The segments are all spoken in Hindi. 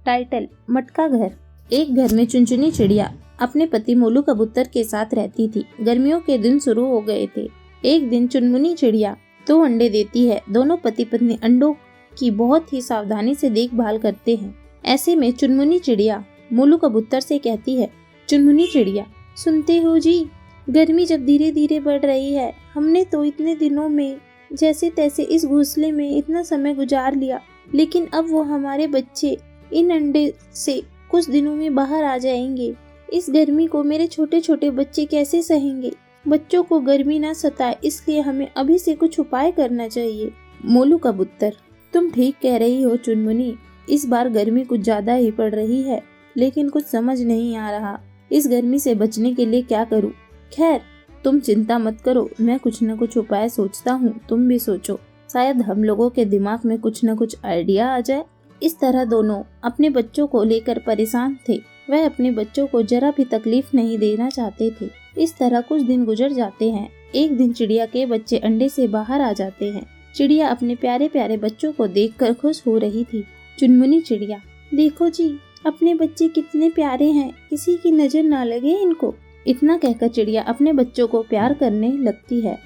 टाइटल मटका घर। एक घर में चुनचुनी चिड़िया अपने पति मोलू कबूतर के साथ रहती थी। गर्मियों के दिन शुरू हो गए थे। एक दिन चुनमुनी चिड़िया 2 अंडे देती है। दोनों पति पत्नी अंडों की बहुत ही सावधानी से देखभाल करते हैं। ऐसे में चुनमुनी चिड़िया मोलू कबूतर से कहती है, चुनमुनी चिड़िया, सुनते हो जी, गर्मी जब धीरे धीरे बढ़ रही है, हमने तो इतने दिनों में जैसे तैसे इस घोंसले में इतना समय गुजार लिया, लेकिन अब वो हमारे बच्चे इन अंडे से कुछ दिनों में बाहर आ जाएंगे। इस गर्मी को मेरे छोटे छोटे बच्चे कैसे सहेंगे? बच्चों को गर्मी ना सताए, इसलिए हमें अभी से कुछ उपाय करना चाहिए। मोलू कबूतर, तुम ठीक कह रही हो चुनमुनी, इस बार गर्मी कुछ ज्यादा ही पड़ रही है, लेकिन कुछ समझ नहीं आ रहा इस गर्मी से बचने के लिए क्या करूं। खैर, तुम चिंता मत करो, मैं कुछ न कुछ उपाय सोचता हूँ, तुम भी सोचो, शायद हम लोगों के दिमाग में कुछ न कुछ आइडिया आ जाए। इस तरह दोनों अपने बच्चों को लेकर परेशान थे। वह अपने बच्चों को जरा भी तकलीफ नहीं देना चाहते थे। इस तरह कुछ दिन गुजर जाते हैं। एक दिन चिड़िया के बच्चे अंडे से बाहर आ जाते हैं। चिड़िया अपने प्यारे प्यारे बच्चों को देखकर खुश हो रही थी। चुनमुनी चिड़िया, देखो जी, अपने बच्चे कितने प्यारे हैं, किसी की नजर ना लगे इनको। इतना कहकर चिड़िया अपने बच्चों को प्यार करने लगती है।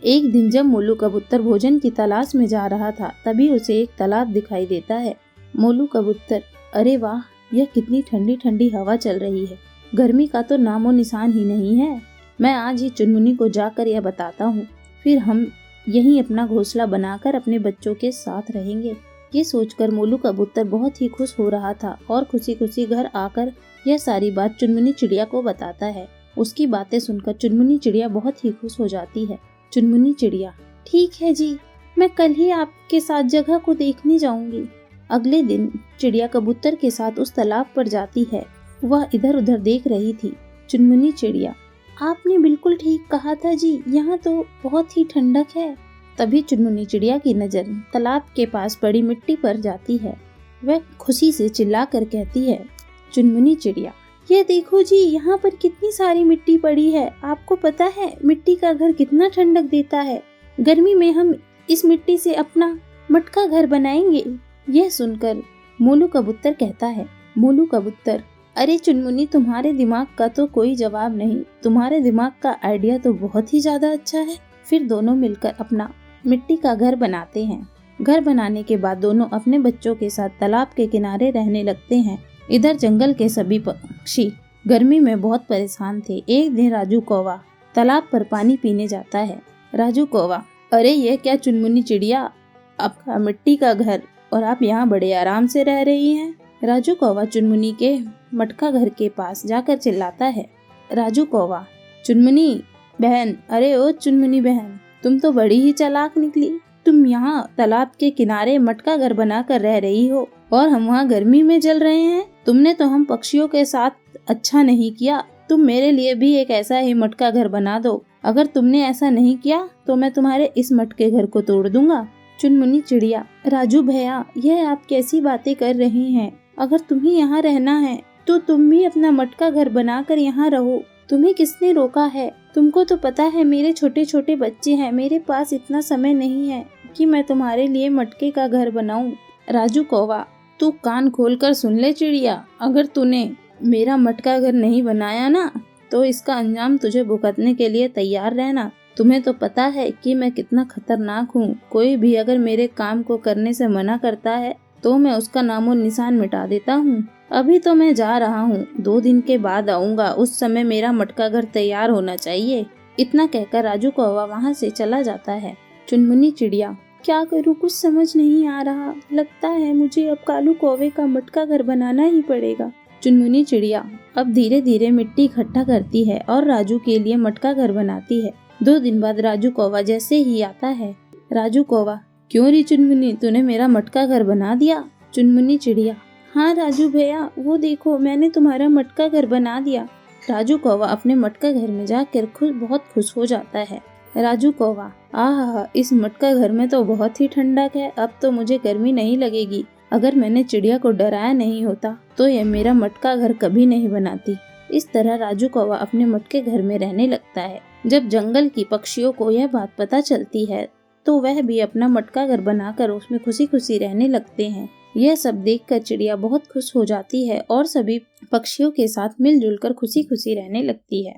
एक दिन जब मोलू कबूतर भोजन की तलाश में जा रहा था, तभी उसे एक तालाब दिखाई देता है। मोलू कबूतर, अरे वाह, यह कितनी ठंडी ठंडी हवा चल रही है, गर्मी का तो नामो निशान ही नहीं है। मैं आज ही चुनमुनी को जाकर यह बताता हूँ, फिर हम यहीं अपना घोंसला बनाकर अपने बच्चों के साथ रहेंगे। ये सोचकर मोलू कबूतर बहुत ही खुश हो रहा था और खुशी खुशी घर आकर यह सारी बात चुनमुनी चिड़िया को बताता है। उसकी बातें सुनकर चुनमुनी चिड़िया बहुत ही खुश हो जाती है। चुनमुनी चिड़िया, ठीक है जी, मैं कल ही आपके साथ जगह को देखने जाऊंगी। अगले दिन चिड़िया कबूतर के साथ उस तालाब पर जाती है। वह इधर उधर देख रही थी। चुनमुनी चिड़िया, आपने बिल्कुल ठीक कहा था जी, यहाँ तो बहुत ही ठंडक है। तभी चुनमुनी चिड़िया की नजर तालाब के पास पड़ी मिट्टी पर जाती है। वह खुशी से चिल्लाकर कहती है, चुनमुनी चिड़िया, ये देखो जी, यहाँ पर कितनी सारी मिट्टी पड़ी है। आपको पता है मिट्टी का घर कितना ठंडक देता है? गर्मी में हम इस मिट्टी से अपना मटका घर बनाएंगे। यह सुनकर मोलू कबूतर कहता है, मोलू कबूतर, अरे चुनमुनी, तुम्हारे दिमाग का तो कोई जवाब नहीं, तुम्हारे दिमाग का आइडिया तो बहुत ही ज्यादा अच्छा है। फिर दोनों मिलकर अपना मिट्टी का घर बनाते हैं। घर बनाने के बाद दोनों अपने बच्चों के साथ तालाब के किनारे रहने लगते हैं। इधर जंगल के सभी पक्षी गर्मी में बहुत परेशान थे। एक दिन राजू कौवा तालाब पर पानी पीने जाता है। राजू कौवा, अरे ये क्या चुनमुनी चिड़िया, आपका मिट्टी का घर और आप यहाँ बड़े आराम से रह रही हैं। राजू कौवा चुनमुनी के मटका घर के पास जाकर चिल्लाता है, राजू कौवा, चुनमुनी बहन, अरे ओ चुनमुनी बहन, तुम तो बड़ी ही चालाक निकली। तुम यहाँ तालाब के किनारे मटका घर बनाकर रह रही हो और हम वहाँ गर्मी में जल रहे हैं। तुमने तो हम पक्षियों के साथ अच्छा नहीं किया। तुम मेरे लिए भी एक ऐसा ही मटका घर बना दो। अगर तुमने ऐसा नहीं किया तो मैं तुम्हारे इस मटके घर को तोड़ दूंगा। चुनमुनी चिड़िया, राजू भैया, यह आप कैसी बातें कर रही हैं? अगर तुम्हें यहाँ रहना है तो तुम भी अपना मटका घर बनाकर यहाँ रहो। तुम्हें किसने रोका है? तुमको तो पता है मेरे छोटे छोटे बच्चे हैं, मेरे पास इतना समय नहीं है कि मैं तुम्हारे लिए मटके का घर बनाऊं। राजू कौवा, तू कान खोलकर सुन ले चिड़िया, अगर तूने मेरा मटका घर नहीं बनाया ना तो इसका अंजाम तुझे भुगतने के लिए तैयार रहना। तुम्हें तो पता है कि मैं कितना खतरनाक हूँ। कोई भी अगर मेरे काम को करने से मना करता है तो मैं उसका नामो निशान मिटा देता हूँ। अभी तो मैं जा रहा हूँ, 2 दिन के बाद आऊँगा, उस समय मेरा मटका घर तैयार होना चाहिए। इतना कहकर राजू कौवा वहाँ से चला जाता है। चुनमुनी चिड़िया, क्या करूँ, कुछ समझ नहीं आ रहा, लगता है मुझे अब कालू कौवे का मटका घर बनाना ही पड़ेगा। चुनमुनी चिड़िया अब धीरे धीरे मिट्टी इकट्ठा करती है और राजू के लिए मटका घर बनाती है। 2 दिन बाद राजू कौवा जैसे ही आता है, राजू कौवा, क्यों री चुनमुनी, तूने मेरा मटका घर बना दिया? चुनमुनी चिड़िया, हाँ राजू भैया, वो देखो मैंने तुम्हारा मटका घर बना दिया। राजू कौवा अपने मटका घर में जाकर बहुत खुश हो जाता है। राजू कौवा, आहा, इस मटका घर में तो बहुत ही ठंडक है, अब तो मुझे गर्मी नहीं लगेगी। अगर मैंने चिड़िया को डराया नहीं होता तो यह मेरा मटका घर कभी नहीं बनाती। इस तरह राजू कौवा अपने मटके घर में रहने लगता है। जब जंगल की पक्षियों को यह बात पता चलती है तो वह भी अपना मटका घर बनाकर उसमें खुशी खुशी रहने लगते हैं। यह सब देखकर चिड़िया बहुत खुश हो जाती है और सभी पक्षियों के साथ मिलजुल कर खुशी खुशी रहने लगती है।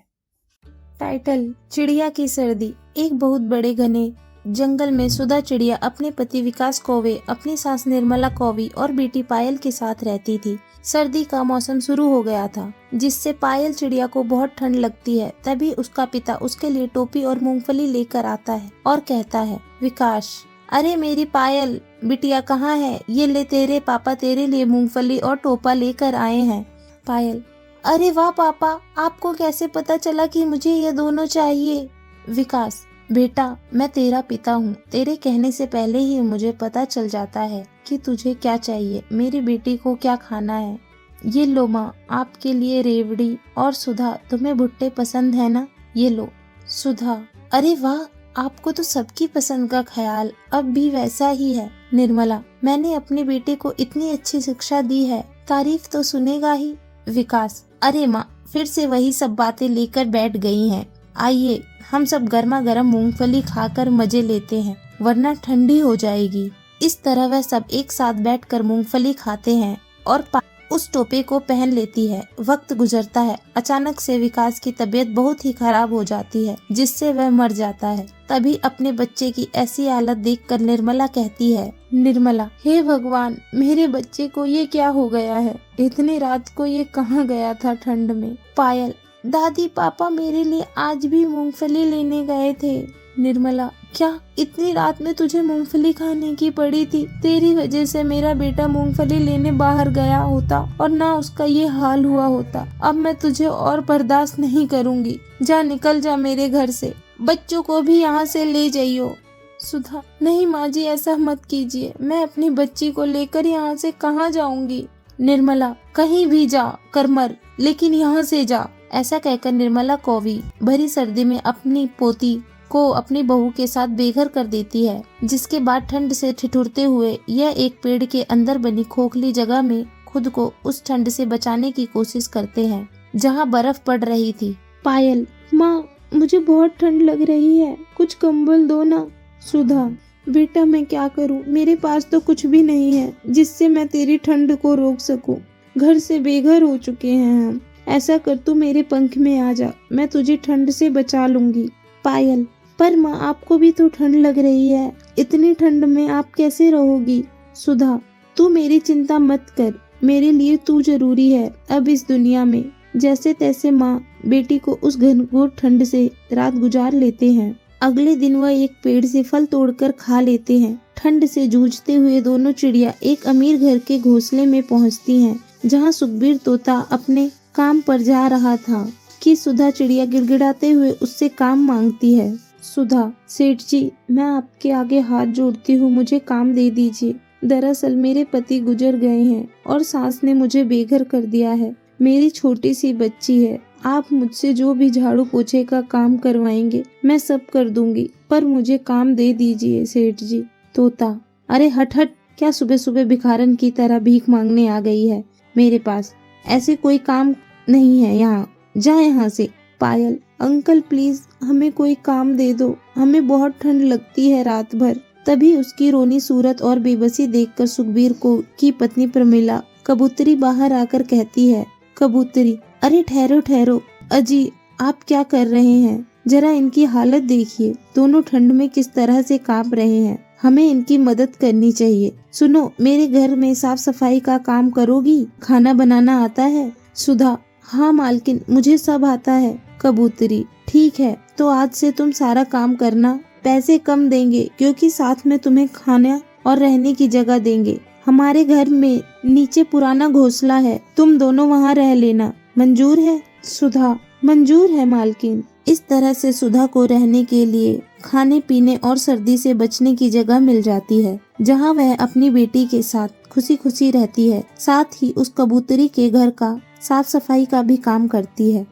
टाइटल: चिड़िया की सर्दी। एक बहुत बड़े घने जंगल में सुधा चिड़िया अपने पति विकास कौवे, अपनी सास निर्मला कौवी और बेटी पायल के साथ रहती थी। सर्दी का मौसम शुरू हो गया था, जिससे पायल चिड़िया को बहुत ठंड लगती है। तभी उसका पिता उसके लिए टोपी और मूंगफली लेकर आता है और कहता है, विकास, अरे मेरी पायल बिटिया कहाँ है? ये ले, तेरे पापा तेरे लिए मूंगफली और टोपा लेकर आए हैं। पायल: अरे वाह पापा, आपको कैसे पता चला कि मुझे ये दोनों चाहिए? विकास: बेटा, मैं तेरा पिता हूँ। तेरे कहने से पहले ही मुझे पता चल जाता है कि तुझे क्या चाहिए, मेरी बेटी को क्या खाना है। ये लो माँ, आपके लिए रेवड़ी। और सुधा, तुम्हें भुट्टे पसंद है ना? ये लो। सुधा: अरे वाह, आपको तो सबकी पसंद का ख्याल अब भी वैसा ही है। निर्मला: मैंने अपने बेटे को इतनी अच्छी शिक्षा दी है, तारीफ तो सुनेगा ही। विकास: अरे माँ, फिर से वही सब बातें लेकर बैठ गई हैं। आइए हम सब गर्मा गर्म मूंगफली खाकर मजे लेते हैं, वरना ठंडी हो जाएगी। इस तरह वह सब एक साथ बैठकर मूंगफली खाते हैं और उस टोपे को पहन लेती है। वक्त गुजरता है। अचानक से विकास की तबीयत बहुत ही खराब हो जाती है, जिससे वह मर जाता है। तभी अपने बच्चे की ऐसी हालत देखकर निर्मला कहती है, निर्मला: हे भगवान, मेरे बच्चे को ये क्या हो गया है? इतनी रात को ये कहाँ गया था ठंड में? पायल: दादी, पापा मेरे लिए आज भी मूंगफली लेने गए थे। निर्मला: क्या इतनी रात में तुझे मूंगफली खाने की पड़ी थी? तेरी वजह से मेरा बेटा मूंगफली लेने बाहर गया होता और ना उसका ये हाल हुआ होता। अब मैं तुझे और बर्दाश्त नहीं करूंगी। जा, निकल जा मेरे घर से। बच्चों को भी यहाँ से ले जाइयो। सुधा: नहीं माँ जी, ऐसा मत कीजिए। मैं अपनी बच्ची को लेकर यहाँ से कहाँ जाऊंगी? निर्मला: कहीं भी जा कर मर, लेकिन यहाँ से जा। ऐसा कहकर निर्मला कौवी भरी सर्दी में अपनी पोती को अपनी बहू के साथ बेघर कर देती है। जिसके बाद ठंड से ठिठुरते हुए यह एक पेड़ के अंदर बनी खोखली जगह में खुद को उस ठंड से बचाने की कोशिश करते हैं, जहाँ बर्फ पड़ रही थी। पायल: माँ, मुझे बहुत ठंड लग रही है, कुछ कंबल दो ना। सुधा: बेटा, मैं क्या करूँ? मेरे पास तो कुछ भी नहीं है जिससे मैं तेरी ठंड को रोक सकूं। घर से बेघर हो चुके हैं हम। ऐसा कर, तू मेरे पंख में आ जा, मैं तुझे ठंड से बचा लूंगी। पायल: पर माँ, आपको भी तो ठंड लग रही है। इतनी ठंड में आप कैसे रहोगी? सुधा: तू मेरी चिंता मत कर, मेरे लिए तू जरूरी है अब इस दुनिया में। जैसे तैसे माँ बेटी को उस घनघोर ठंड से रात गुजार लेते हैं। अगले दिन वह एक पेड़ से फल तोड़कर खा लेते हैं। ठंड से जूझते हुए दोनों चिड़िया एक अमीर घर के घोंसले में पहुँचती हैं, जहाँ सुखबीर तोता अपने काम पर जा रहा था कि सुधा चिड़िया गिड़गिड़ाते हुए उससे काम मांगती है। सुधा: सेठ जी, मैं आपके आगे हाथ जोड़ती हूँ, मुझे काम दे दीजिए। दरअसल मेरे पति गुजर गए हैं और सास ने मुझे बेघर कर दिया है। मेरी छोटी सी बच्ची है। आप मुझसे जो भी झाड़ू पोछे का काम करवाएंगे मैं सब कर दूंगी, पर मुझे काम दे दीजिए सेठ जी। तोता: अरे हट हट, क्या सुबह सुबह भिखारन की तरह भीख मांगने आ गई है मेरे पास? ऐसे कोई काम नहीं है यहाँ, जा यहाँ से। पायल: अंकल प्लीज, हमें कोई काम दे दो, हमें बहुत ठंड लगती है रात भर। तभी उसकी रोनी सूरत और बेबसी देखकर सुखबीर को की पत्नी प्रमिला कबूतरी बाहर आकर कहती है, कबूतरी: अरे ठहरो ठहरो, अजी आप क्या कर रहे हैं? जरा इनकी हालत देखिए, दोनों ठंड में किस तरह से कांप रहे हैं। हमें इनकी मदद करनी चाहिए। सुनो, मेरे घर में साफ सफाई का काम करोगी? खाना बनाना आता है? सुधा: हाँ मालकिन, मुझे सब आता है। कबूतरी: ठीक है, तो आज से तुम सारा काम करना। पैसे कम देंगे क्योंकि साथ में तुम्हें खाना और रहने की जगह देंगे। हमारे घर में नीचे पुराना घोंसला है, तुम दोनों वहाँ रह लेना। मंजूर है? सुधा: मंजूर है मालकिन। इस तरह से सुधा को रहने के लिए, खाने पीने और सर्दी से बचने की जगह मिल जाती है, जहाँ वह अपनी बेटी के साथ खुशी खुशी रहती है। साथ ही उस कबूतरी के घर का साफ सफाई का भी काम करती है।